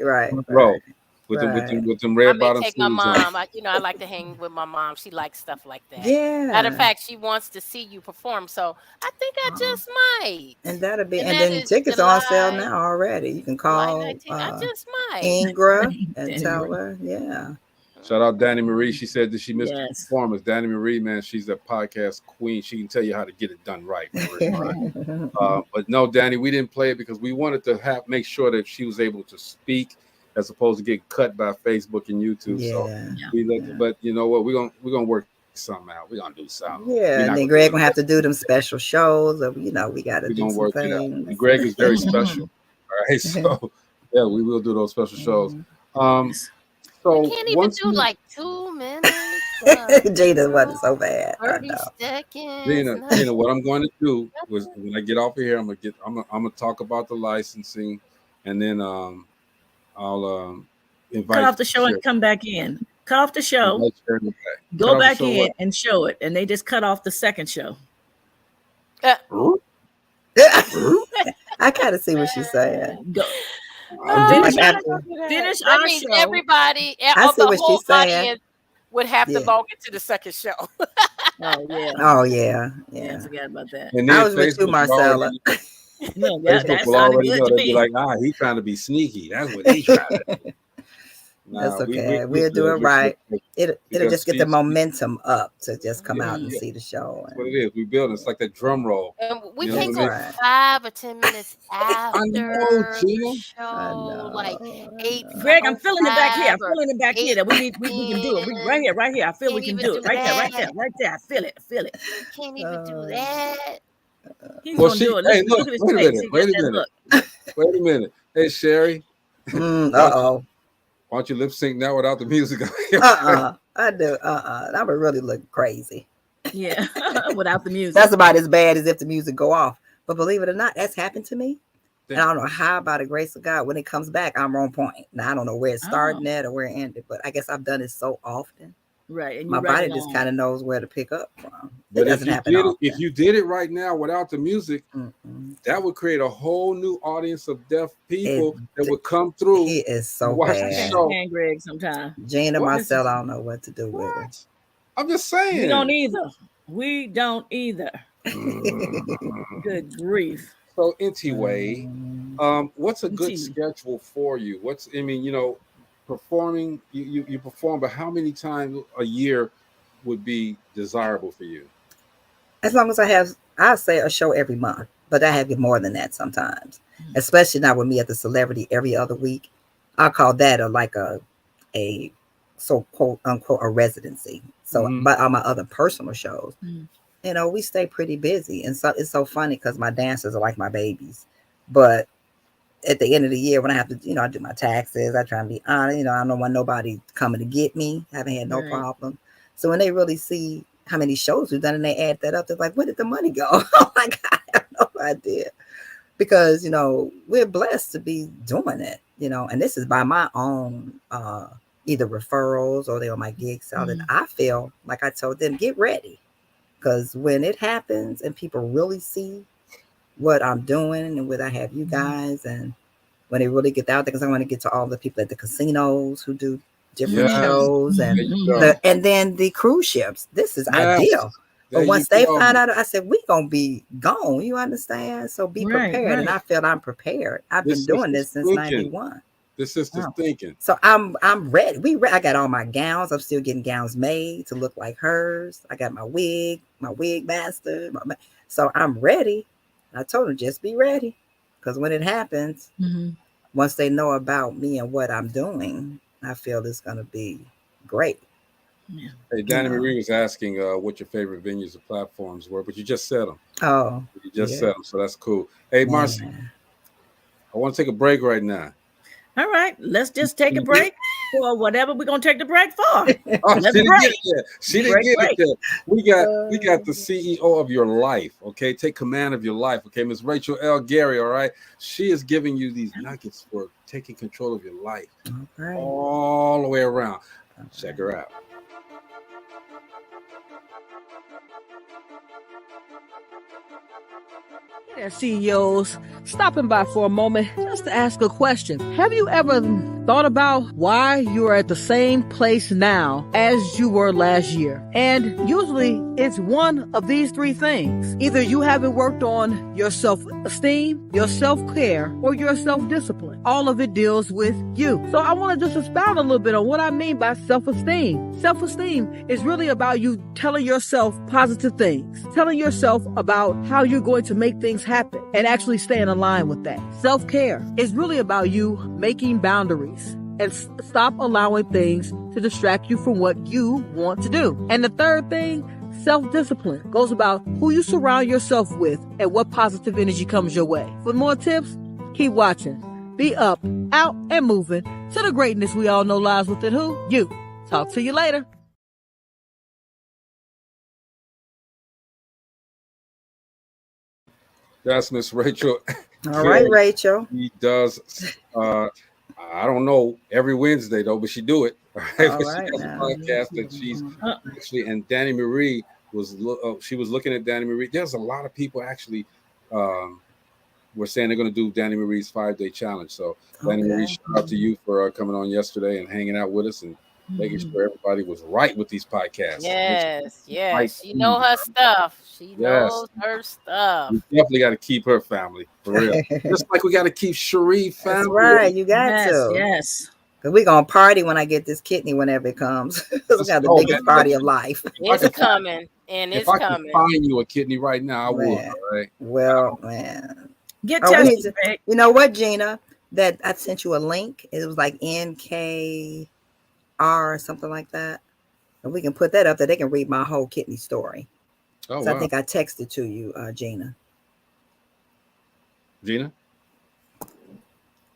With them red bottom take my mom. I like to hang with my mom. She likes stuff like that. Yeah. Matter of fact, she wants to see you perform. So I think I just might. And that'll be, and then tickets are on sale now already. You can call I just might. Ingra and tell her. Yeah. Shout out Danny Marie. She said that she missed the performance. Danny Marie, man, she's a podcast queen. She can tell you how to get it done right. But no, Danny, we didn't play it because we wanted to make sure that she was able to speak as opposed to get cut by Facebook and YouTube. So but you know what? We're gonna work something out. We're gonna do something. Yeah, and then Greg gonna have to do them special shows. We got to do some things. And Greg is very special. All right, so yeah, we will do those special shows. So we can't even do like 2 minutes. Gina wasn't so bad. 30 seconds. Gina, what I'm going to do was when I get off of here, I'm gonna talk about the licensing, and then I'll invite. Cut off the show and come back in. Cut off the show. Go back in and show it, and they just cut off the second show. I kind of see what she's saying. Go. Finish our show. Everybody, I see the what whole she's saying. audience would have to log into the second show. Oh yeah. I forgot about that. And I was with you, Marcella. No, Facebook will already know. They'll be like, he's trying to be sneaky. That's what he's trying to do. That's okay. We'll do it right. It'll just get the momentum up to just come out and see the show. That's what it is. We build. It's like that drum roll. And we can't go 5 or 10 minutes after the show. Like 8. Greg, I'm feeling it back here. I'm feeling it back here. That we can do it. Right here. I feel we can do it. Right there. I feel it. We can't even do that. He's gonna do it. Hey, look, wait a minute. Hey, Sherie. Why don't you lip sync now without the music? I do. That would really look crazy. Yeah, without the music. That's about as bad as if the music go off. But believe it or not, that's happened to me. And I don't know how, by the grace of God, when it comes back, I'm on point. Now I don't know where it started at or where it ended, but I guess I've done it so often Right. And My you right body just along. kind of knows where to pick up from. But It doesn't happen often. if you did it right now without the music, that would create a whole new audience of deaf people that would come through. He is so and watch bad. the I can't show. stand Greg sometimes. Gina, myself, I don't know what to do with him. I'm just saying. We don't either. We don't either. Good grief. So anyway, what's a good schedule for you? Performing, you perform, but how many times a year would be desirable for you? As long as I'll say a show every month, but I have more than that sometimes, especially now with me at the Celebrity every other week. I call that a so quote unquote a residency. So, but on my other personal shows, we stay pretty busy. And so it's so funny because my dancers are like my babies, but at the end of the year when I have to, I do my taxes, I try and be honest, I don't want nobody coming to get me. I haven't had no problem. So when they really see how many shows we've done and they add that up, they're like, where did the money go? I'm like, I have no idea. Because, we're blessed to be doing it, and this is by my own either referrals or they're on my gigs. So that I feel like I told them, get ready. Because when it happens and people really see what I'm doing and what I have you guys, and when they really get out there, because I want to get to all the people at the casinos who do different shows and then the cruise ships. This is ideal. But once they find out, I said, we gonna be gone. You understand? So be prepared. And I feel I'm prepared. I've been doing this since 91. This sister's thinking. So I'm ready. I got all my gowns. I'm still getting gowns made to look like hers. I got my wig master. So I'm ready. I told them, just be ready. Because when it happens, once they know about me and what I'm doing, I feel it's going to be great. Yeah. Hey, Danny Marie was asking what your favorite venues or platforms were, but you just said them. Oh. You just said them, so that's cool. Hey, Marcy, I want to take a break right now. All right, let's just take a break for whatever we're going to take the break for. She didn't get it yet. She didn't get it yet. We got the CEO of your life, okay? Take command of your life, okay? Ms. Rachel L. Gary, all right? She is giving you these nuggets for taking control of your life all the way around. Check her out. Hey there, CEOs. Stopping by for a moment just to ask a question. Have you ever thought about why you are at the same place now as you were last year? And usually it's one of these three things. Either you haven't worked on your self-esteem, your self-care, or your self-discipline. All of it deals with you. So I want to just expound a little bit on what I mean by self-esteem. Self-esteem is really about you telling yourself positive things, telling yourself about how you're going to make things happen and actually staying aligned with that. Self-care is really about you making boundaries and stop allowing things to distract you from what you want to do. And the third thing, self-discipline, goes about who you surround yourself with and what positive energy comes your way. For more tips, keep watching. Be up, out, and moving to the greatness we all know lies within who? You. Talk to you later. That's Miss Rachel. All right, Rachel. She does, I don't know, every Wednesday, though, but she do it. All right. All right, she has a podcast that she's actually, and Danny Marie she was looking at Danny Marie. There's a lot of people actually were saying they're going to do Danny Marie's 5-day challenge. So Danny Marie, shout out to you for coming on yesterday and hanging out with us and making sure everybody was right with these podcasts. Yes. She know her stuff. She knows her stuff. We definitely got to keep her family, for real. Just like we got to keep Sherie family. That's right. You got to. Yes. Because we're going to party when I get this kidney whenever it comes. It's got the biggest party of life. It's coming. And it's coming. If I could find you a kidney right now, I would. All right. Well, man. Get tested. You know what, Gina? That I sent you a link. It was like NKR or something like that. And we can put that up there. They can read my whole kidney story. Oh, so wow. I think I texted to you, Gina. Gina?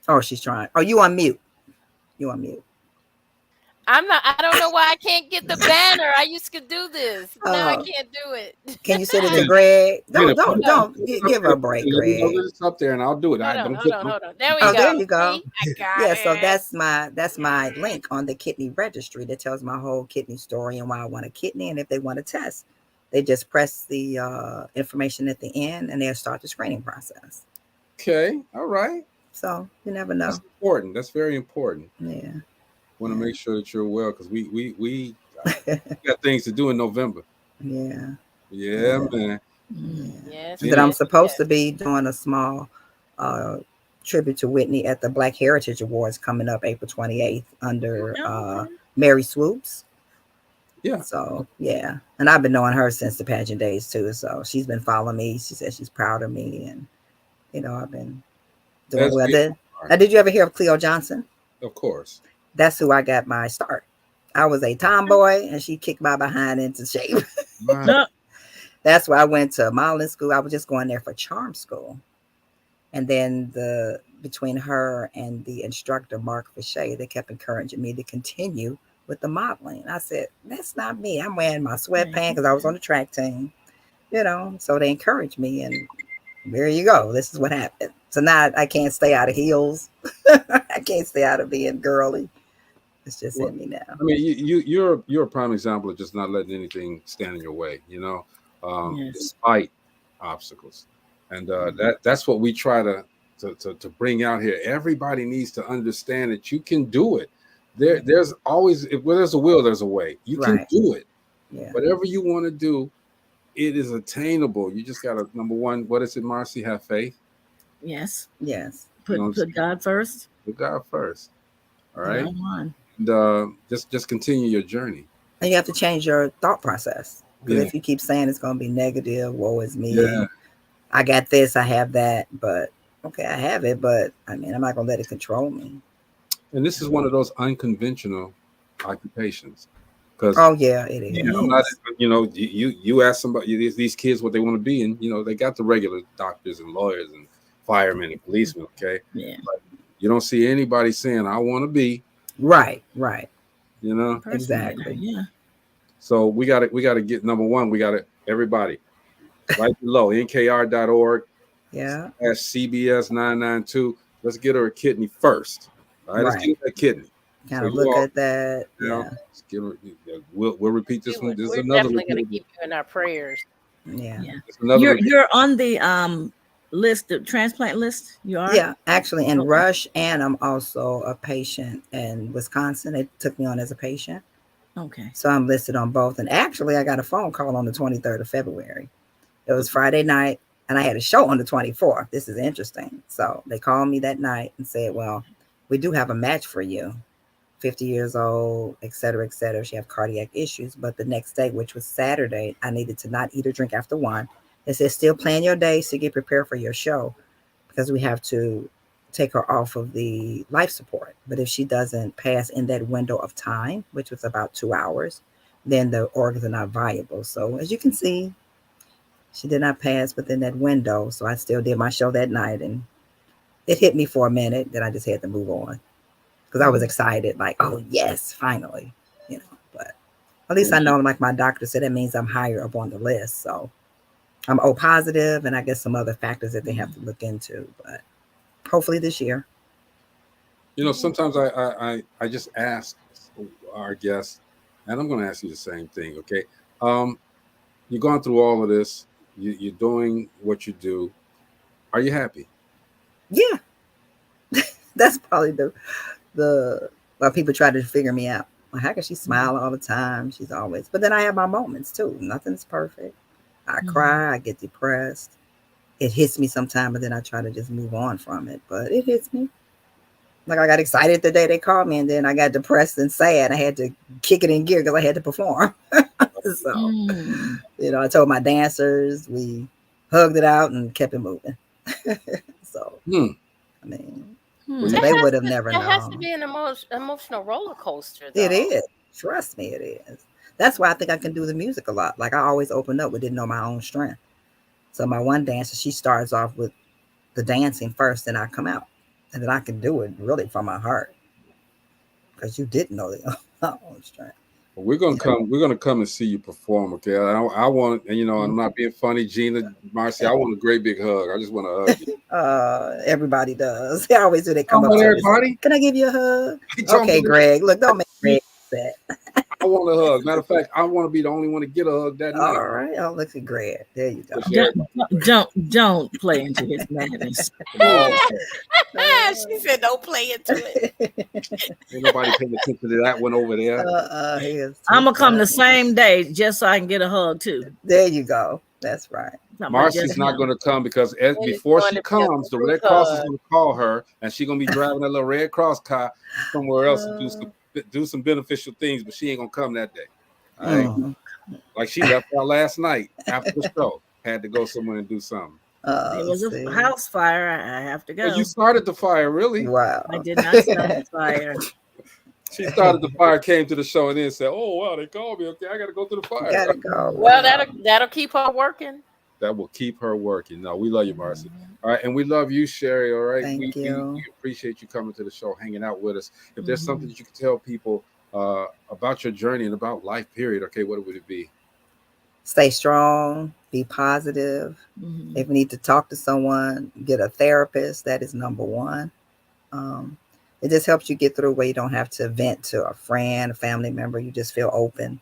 Oh, she's trying. Oh, you on mute. You on mute. I don't know why I can't get the banner. I used to do this. Now I can't do it. Can you send it to Greg? Don't Give give her a break, Let me know Greg. that it's up there, and I'll do it. Hold on. There we go. There you go. See? I got Yeah, it. so that's my link on the kidney registry that tells my whole kidney story and why I want a kidney, and if they want to test, they just press the information at the end and they'll start the screening process. Okay, all right. So you never know. That's important. That's very important. Yeah. Want to make sure that you're well, because we got things to do in November. Yeah. Yeah, man. Yes. That I'm supposed to be doing a small tribute to Whitney at the Black Heritage Awards coming up April 28th under Mary Swoops. Yeah. So yeah, and I've been knowing her since the pageant days too. So she's been following me. She says she's proud of me, and I've been doing well. Did you ever hear of Cleo Johnson? Of course. That's who I got my start. I was a tomboy, and she kicked my behind into shape. Wow. That's why I went to modeling school. I was just going there for charm school, and then between her and the instructor Mark Fichet, they kept encouraging me to continue with the modeling. I said, that's not me. I'm wearing my sweatpants because I was on the track team, so they encouraged me, and there you go. This is what happened. So now I can't stay out of heels. I can't stay out of being girly. It's just in me now. I mean, you're a prime example of just not letting anything stand in your way, despite obstacles. And that's what we try to bring out here. Everybody needs to understand that you can do it. There's always, where there's a will, there's a way. You can do it. Yeah. Whatever you want to do, it is attainable. You just got to, number one, what is it, Marcy? Have faith. Yes. Put God first. Put God first. All right. And just continue your journey. And you have to change your thought process. Because if you keep saying it's going to be negative, woe is me. Yeah. I got this, I have that, but okay, I have it, but I mean, I'm not going to let it control me. And this is one of those unconventional occupations. Because it is. I'm not, you ask somebody, these kids what they want to be, and they got the regular doctors and lawyers and firemen and policemen. Okay, but you don't see anybody saying I want to be right. Exactly. Yeah. So we got to get, number one, we got to, everybody right below nkr.org. Yeah. CBS 992. Let's get her a kidney first. All right. Let's get her a kidney. Kind of look at that. We'll repeat this one. This is We're definitely going to keep you in our prayers. Yeah. You're on the list, the transplant list. You are. Yeah, actually in Rush, and I'm also a patient in Wisconsin. They took me on as a patient. Okay. So I'm listed on both. And actually, I got a phone call on the 23rd of February. It was Friday night, and I had a show on the 24th. This is interesting. So they called me that night and said, well, we do have a match for you. 50 years old, et cetera, et cetera. She had cardiac issues. But the next day, which was Saturday, I needed to not eat or drink after 1. They said, still plan your days to get prepared for your show, because we have to take her off of the life support. But if she doesn't pass in that window of time, which was about 2 hours, then the organs are not viable. So as you can see, she did not pass within that window. So I still did my show that night, and it hit me for a minute. Then I just had to move on, because I was excited, like, oh yes, finally, but at least I know, like my doctor said, that means I'm higher up on the list. So I'm O positive, and I guess some other factors that they have to look into, but hopefully this year. Sometimes I just ask our guests, and I'm going to ask you the same thing. Okay. You've gone through all of this. You're doing what you do. Are you happy? Yeah. That's probably the why people try to figure me out. Like, how can she smile all the time? She's always, but then I have my moments too. Nothing's perfect. I cry, I get depressed. It hits me sometimes, but then I try to just move on from it. But it hits me. Like, I got excited the day they called me, and then I got depressed and sad. I had to kick it in gear because I had to perform. So, I told my dancers, we hugged it out and kept it moving. So, I mean, they would have never known. It has to be an emotional roller coaster, though. It is. Trust me, it is. That's why I think I can do the music a lot. Like, I always open up but didn't know my own strength. So my one dancer, she starts off with the dancing first, and I come out. And then I can do it really from my heart. because you didn't know the own strength. Well, we're gonna come. We're gonna come and see you perform. Okay. I want, and I'm not being funny, Gina, Marcy. I want a great big hug. I just want to hug you. Everybody does. They always do. They come up to everybody. Me. Can I give you a hug? Okay, Greg. Look, don't make Greg upset. I want a hug. Matter of fact, I want to be the only one to get a hug that night. All right. Oh, look at Greg. There you go. Don't play into his madness. She said, "Don't play into it." Ain't nobody paying attention to that one over there. I'm gonna come the same day just so I can get a hug too. There you go. That's right. Marcy's not going to come because before she comes, the Red Cross is going to call her, and she's going to be driving that little Red Cross car somewhere else to do some beneficial things, but she ain't going to come that day. All right? Like she left out last night after the show, had to go somewhere and do something. It was a house fire. I have to go. Well, you started the fire, really? Wow. I did not start the fire. She started the fire, came to the show, and then said, "Oh wow, they called me. Okay, I got to go to the fire." Gotta go. Well, that'll keep her working. That will keep her working. No, we love you, Marcy. All right, and we love you, Sherie. All right, Thank you. We appreciate you coming to the show, hanging out with us. If there's something that you can tell people about your journey and about life, period, okay, what would it be? Stay strong. Be positive. If you need to talk to someone, get a therapist. That is number one. It just helps you get through where you don't have to vent to a friend, a family member. You just feel open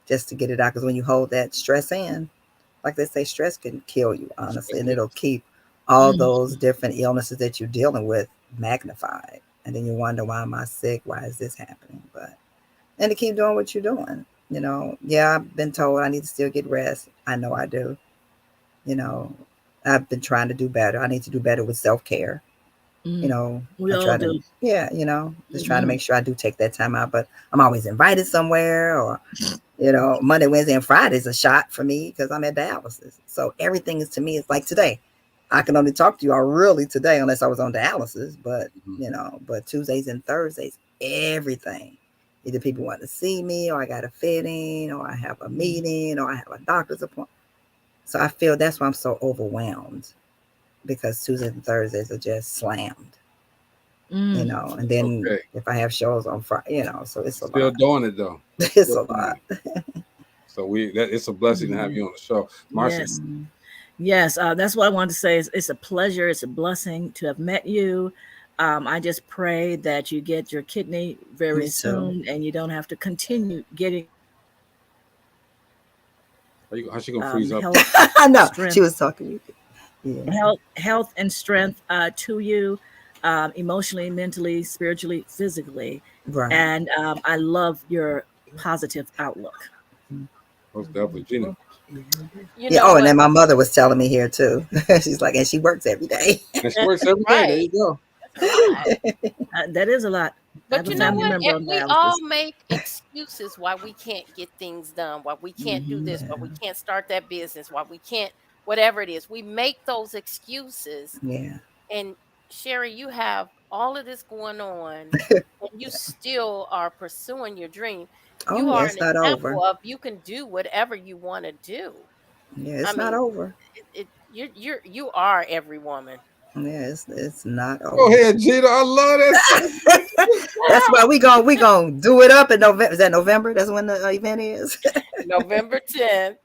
just to get it out. Because when you hold that stress in, like they say, stress can kill you, honestly. And it'll keep all those different illnesses that you're dealing with magnified. And then you wonder, why am I sick? Why is this happening? And to keep doing what you're doing. I've been told I need to still get rest. I know I do. I've been trying to do better. I need to do better with self-care. We all do. Just trying to make sure I do take that time out. But I'm always invited somewhere, or Monday, Wednesday, and Friday is a shot for me because I'm at dialysis. So everything is, to me, it's like today. I can only talk to you all really today unless I was on dialysis. But but Tuesdays and Thursdays, everything. Either people want to see me, or I got a fitting, or I have a meeting, or I have a doctor's appointment. So I feel that's why I'm so overwhelmed, because Tuesdays and Thursdays are just slammed. And then if I have shows on Friday, so it's a lot. Still doing it though. It's a lot. So it's a blessing to have you on the show, Marcy. Yes. That's what I wanted to say. It's a pleasure. It's a blessing to have met you. I just pray that you get your kidney very soon, and you don't have to continue getting. How's she gonna freeze up? I know. She was talking. Health and strength to you, emotionally, mentally, spiritually, physically. Right. And I love your positive outlook. Most definitely, Gina. And then my mother was telling me here too. She's like, and she works every day. And she works every day. There you go. That is a lot. But you know what? If we all make excuses why we can't get things done, why we can't do this, why we can't start that business, why we can't, whatever it is, we make those excuses. Yeah. And Sherie, you have all of this going on, and you still are pursuing your dream. You are an example of you can do whatever you want to do. Yeah, it's not over. You are every woman. Yeah, it's not over. Go ahead, Gina. I love that. That's why we gonna do it up in November. Is that November? That's when the event is. November 10th.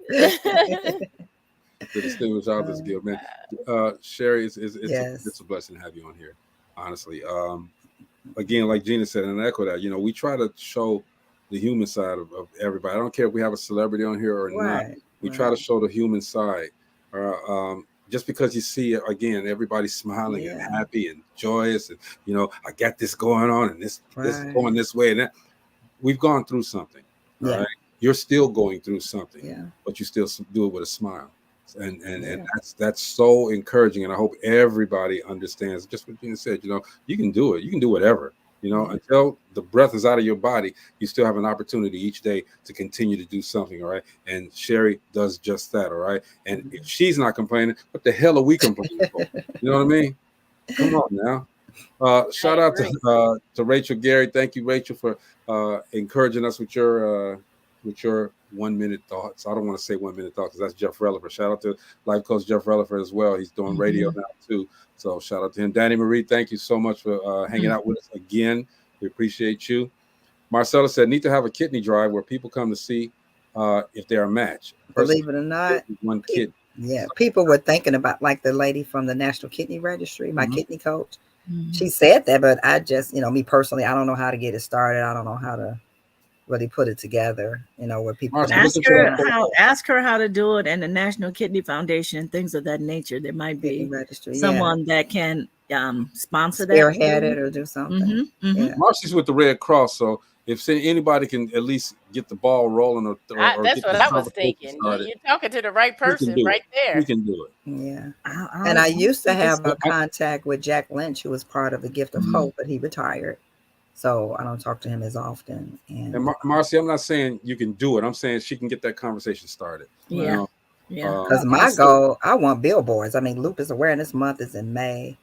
The Distinguished Authors Guild, man. Sherie, it's a blessing to have you on here. Honestly, again, like Gina said, and I echo that. We try to show the human side of everybody. I don't care if we have a celebrity on here or not. We try to show the human side. Just because you see, again, everybody smiling and happy and joyous, and I got this going on, and this is going this way, and that. We've gone through something. Right? You're still going through something, but you still do it with a smile, and that's so encouraging. And I hope everybody understands just what Gina said. You can do it. You can do whatever. Until the breath is out of your body, you still have an opportunity each day to continue to do something, all right? And Sherie does just that, all right? And if she's not complaining, what the hell are we complaining for? You know what I mean? Come on now. Shout out to Rachel Gary. Thank you, Rachel, for encouraging us with your 1 minute thoughts. I don't want to say 1 minute thoughts because that's Jeff Rellifer. Shout out to life coach Jeff Rellifer as well. He's doing radio now too. So shout out to him. Danny Marie, thank you so much for hanging out with us again. We appreciate you. Marcella said, need to have a kidney drive where people come to see if they're a match. Believe it or not, one kid. Yeah, people were thinking about, like the lady from the National Kidney Registry, my kidney coach. Mhm. She said that, but I just, me personally, I don't know how to get it started. I don't know how to really put it together, where people ask her how to do it, and the National Kidney Foundation and things of that nature. There might be registry, someone that can sponsor that, spearhead it or do something. Mm-hmm, mm-hmm. Yeah. Marcy's with the Red Cross, so if anybody can at least get the ball rolling, or that's get what I was thinking. You're talking to the right person right there. We can do it. Yeah. And I used to have a contact with Jack Lynch, who was part of the Gift of Hope, but he retired. So I don't talk to him as often. And Marcy, I'm not saying you can do it. I'm saying she can get that conversation started. Yeah. Because my goal, I want billboards. I mean, Lupus Awareness Month is in May.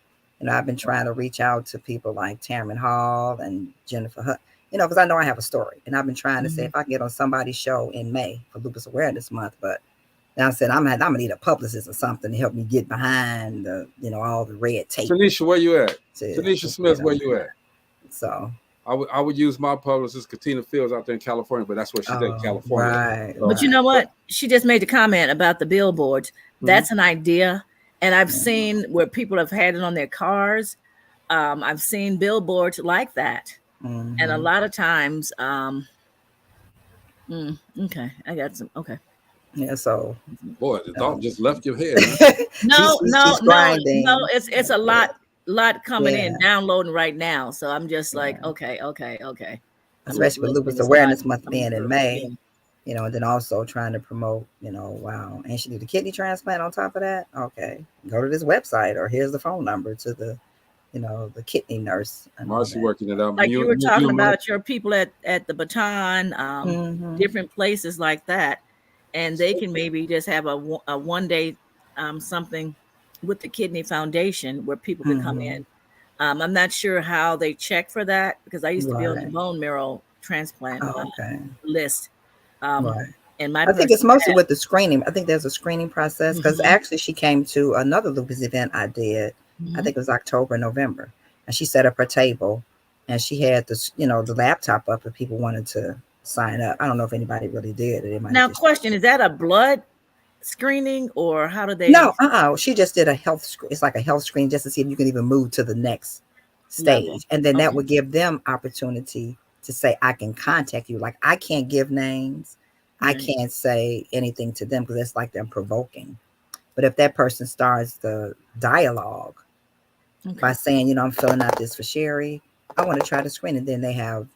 I've been trying to reach out to people like Tamron Hall and Jennifer Hutt, because I know I have a story. And I've been trying to say if I can get on somebody's show in May for Lupus Awareness Month. But now I said I'm gonna need a publicist or something to help me get behind the, all the red tape. Tanisha, where you at? Tanisha Smith, where you at? So I would use my publicist, Katina Fields, out there in California, but that's where she's in California. Right. So, but you know what? She just made a comment about the billboards. That's an idea. And I've seen where people have had it on their cars. I've seen billboards like that. And a lot of times, okay, I got some, okay. Yeah, so. Boy, the thought just left your head. No, it's a lot coming in, downloading right now. So I'm just like, okay. Especially with Lupus Awareness Month being in May, and then also trying to promote, wow, and she do the kidney transplant on top of that. Okay, go to this website, or here's the phone number to the, the kidney nurse. Marcy working it out. Like you were talking about your people at the Baton, different places like that, and they can maybe just have a 1 day something with the Kidney Foundation where people can come in. I'm not sure how they check for that, because I used to be on the bone marrow transplant list. And I think it's mostly with the screening. I think there's a screening process, because actually she came to another lupus event I did. I think it was October, November, and she set up her table, and she had this, the laptop up if people wanted to sign up. I don't know if anybody really did it. Now, question: is that a blood screening, or how do they? No, she just did a health screen. It's like a health screen, just to see if you can even move to the next stage, and then that would give them opportunity to say, I can contact you. Like, I can't give names, I can't say anything to them, because it's like them provoking. But if that person starts the dialogue by saying, I'm filling out this for Sherie, I want to try to screen, and then they have,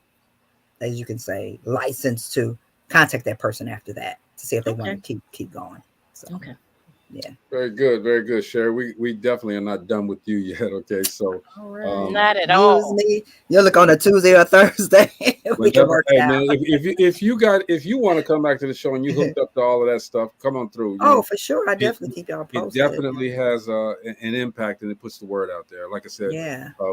as you can say, license to contact that person after that to see if they want to keep going. So, yeah. Very good, Sherie. We definitely are not done with you yet. Okay, so not at all. You look on a Tuesday or Thursday. We can work it out. Man, if you want to come back to the show and you hooked up to all of that stuff, come on through. For sure. I definitely keep y'all posted. It definitely has an impact, and it puts the word out there. Like I said,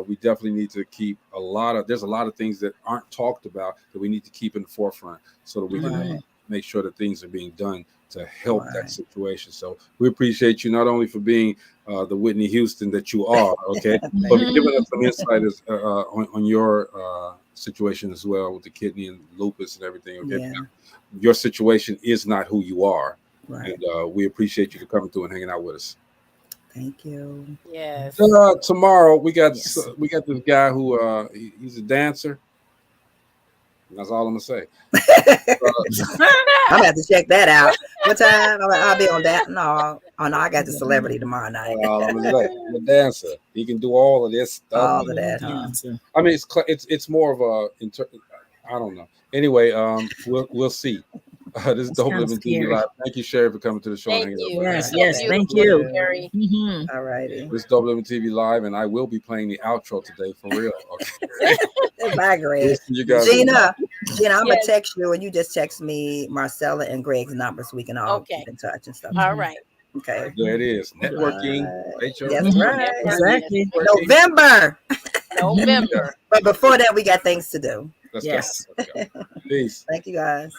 we definitely need to keep there's a lot of things that aren't talked about that we need to keep in the forefront, so that we can make sure that things are being done to help that situation. So we appreciate you not only for being the Whitney Houston that you are, but for giving us some insight on your situation as well with the kidney and lupus and everything. Your situation is not who you are, and we appreciate you for coming through and hanging out with us. Thank you. Yes. Tomorrow we got this guy who he's a dancer. That's all I'm gonna say. I'm gonna have to check that out. What time? I'll be on that. No, I got the celebrity tomorrow night. The dancer. He can do all of this stuff. All of that. I mean, it's more of a. I don't know. Anyway, we'll see. This is Dope Living TV Live. Thank you, Sherie, for coming to the show. Thank you. Yes, thank you. All righty. This is Dope Living TV Live, and I will be playing the outro today for real. Okay. Bye, Greg. Gina, I'm gonna text you, and you just text me Marcella and Greg's number so we can all keep in touch and stuff. All right. Okay. There it is. Networking. That's right. Exactly. November. But before that, we got things to do. Let's go. Peace. Thank you, guys.